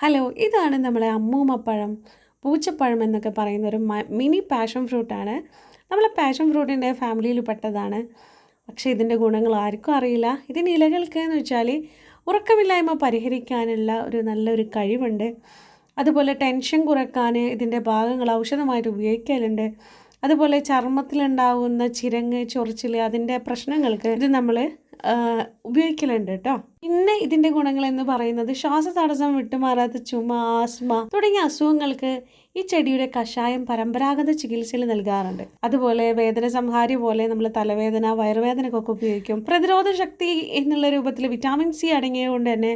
Hello, ഇതാണ് നമ്മളെ അമ്മൂമ്മപ്പഴം, പൂച്ചപ്പഴം എന്നൊക്കെ പറയുന്ന ഒരു മിനി പാഷൻ ഫ്രൂട്ടാണ്. നമ്മളെ പാഷൻ ഫ്രൂട്ടിൻ്റെ ഫാമിലിയിൽ പെട്ടതാണ്. പക്ഷേ ഇതിൻ്റെ ഗുണങ്ങൾ ആർക്കും അറിയില്ല. ഇതിന് ഇലകൾക്ക് എന്ന് വെച്ചാൽ ഉറക്കമില്ലായ്മ പരിഹരിക്കാനുള്ള ഒരു നല്ലൊരു കഴിവുണ്ട്. അതുപോലെ ടെൻഷൻ കുറയ്ക്കാൻ ഇതിൻ്റെ ഭാഗങ്ങൾ ഔഷധമായിട്ട് ഉപയോഗിക്കലുണ്ട്. അതുപോലെ ചർമ്മത്തിലുണ്ടാകുന്ന ചിരങ്ങ്, ചൊറിച്ചിൽ, അതിൻ്റെ പ്രശ്നങ്ങൾക്ക് ഇത് നമ്മൾ ഉപയോഗിക്കലുണ്ട് കേട്ടോ. പിന്നെ ഇതിൻ്റെ ഗുണങ്ങളെന്ന് പറയുന്നത് ശ്വാസതടസ്സം, വിട്ടുമാറാത്ത ചുമ, ആസ്മ തുടങ്ങിയ അസുഖങ്ങൾക്ക് ഈ ചെടിയുടെ കഷായം പരമ്പരാഗത ചികിത്സയിൽ നൽകാറുണ്ട്. അതുപോലെ വേദന സംഹാരി പോലെ നമ്മൾ തലവേദന, വയറുവേദനക്കൊക്കെ ഉപയോഗിക്കും. പ്രതിരോധ ശക്തി എന്നുള്ള രൂപത്തിൽ വിറ്റാമിൻ സി അടങ്ങിയത് കൊണ്ട് തന്നെ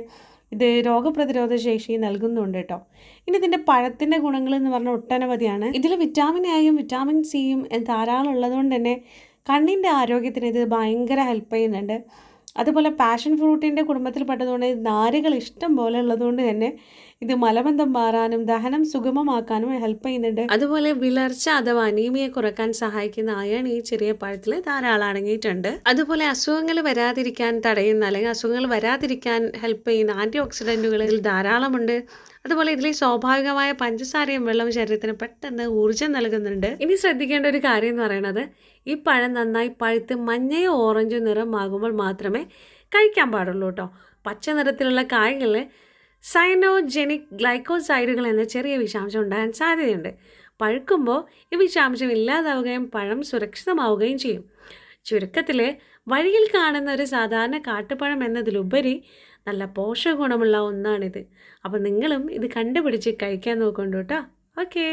ഇത് രോഗപ്രതിരോധ ശേഷി നൽകുന്നുണ്ട് കേട്ടോ. ഇനി ഇതിൻ്റെ പഴത്തിൻ്റെ ഗുണങ്ങൾ എന്ന് പറഞ്ഞാൽ ഒട്ടനവധിയാണ്. ഇതിൽ വിറ്റാമിൻ എയും വിറ്റാമിൻ സിയും ധാരാളം ഉള്ളതുകൊണ്ട് തന്നെ കണ്ണിൻ്റെ ആരോഗ്യത്തിന് ഇത് ഭയങ്കര ഹെൽപ്പ് ചെയ്യുന്നുണ്ട്. അതുപോലെ പാഷൻ ഫ്രൂട്ടിൻ്റെ കുടുംബത്തിൽപ്പെട്ടതുകൊണ്ട് നാരുകൾ ഇഷ്ടം പോലെ ഉള്ളതുകൊണ്ട് തന്നെ ഇത് മലബന്ധം മാറാനും ദഹനം സുഗമമാക്കാനും ഹെൽപ്പ് ചെയ്യുന്നുണ്ട്. അതുപോലെ വിളർച്ച അഥവാ അനീമിയ കുറക്കാൻ സഹായിക്കുന്ന അയൺ ഈ ചെറിയ പഴത്തിൽ ധാരാളം അടങ്ങിയിട്ടുണ്ട്. അതുപോലെ അസുഖങ്ങൾ വരാതിരിക്കാൻ തടയുന്ന അല്ലെങ്കിൽ അസുഖങ്ങൾ വരാതിരിക്കാൻ ഹെൽപ്പ് ചെയ്യുന്ന ആൻറ്റി ഓക്സിഡൻറ്റുകളിൽ ധാരാളമുണ്ട്. അതുപോലെ ഇതിൽ സ്വാഭാവികമായ പഞ്ചസാരയും വെള്ളവും ശരീരത്തിന് പെട്ടെന്ന് ഊർജ്ജം നൽകുന്നുണ്ട്. ഇനി ശ്രദ്ധിക്കേണ്ട ഒരു കാര്യം എന്ന് പറയുന്നത്, ഈ പഴം നന്നായി പഴുത്ത് മഞ്ഞയോ ഓറഞ്ചോ നിറമാകുമ്പോൾ മാത്രമേ കഴിക്കാൻ പാടുള്ളൂ കേട്ടോ. പച്ച നിറത്തിലുള്ള കായകളിൽ സൈനോജെനിക് ഗ്ലൈക്കോസൈഡുകൾ എന്ന ചെറിയ വിഷാംശം ഉണ്ടാകാൻ സാധ്യതയുണ്ട്. പഴുക്കുമ്പോൾ ഈ വിഷാംശം ഇല്ലാതാവുകയും പഴം സുരക്ഷിതമാവുകയും ചെയ്യും. ചുരുക്കത്തിൽ വഴിയിൽ കാണുന്ന ഒരു സാധാരണ കാട്ടുപഴം എന്നതിലുപരി നല്ല പോഷക ഗുണമുള്ള ഒന്നാണിത്. അപ്പോൾ നിങ്ങളും ഇത് കണ്ടുപിടിച്ച് കഴിക്കാൻ നോക്കണ്ടു കേട്ടോ. ഓക്കേ.